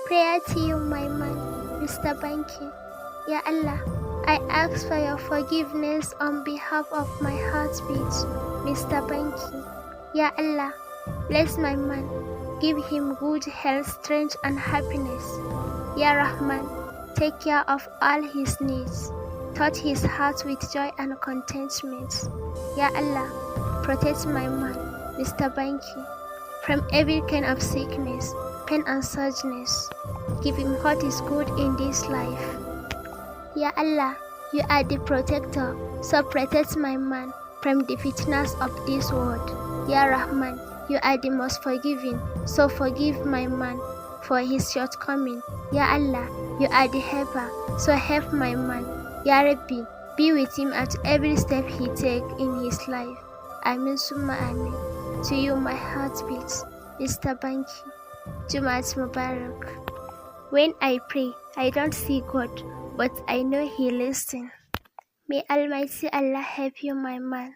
Prayer to you, my man, Mr. Banky. Ya Allah, I ask for your forgiveness on behalf of my heartbeat, Mr. Banky. Ya Allah, bless my man, give him good health, strength and happiness. Ya Rahman, take care of all his needs. Touch his heart with joy and contentment. Ya Allah, protect my man, Mr. Banky, from every kind of sickness, pain and sadness. Give him what is good in this life. Ya Allah, you are the protector, so protect my man from the fitness of this world. Ya Rahman, you are the most forgiving, so forgive my man for his shortcoming. Ya Allah, you are the helper, so help my man. Ya Rabbi, be with him at every step he takes in his life. Amin summa amin. To you my heart beats, Mr. Banky. Jumat Mubarak. When I pray, I don't see God, but I know He listens. May Almighty Allah help you, my man.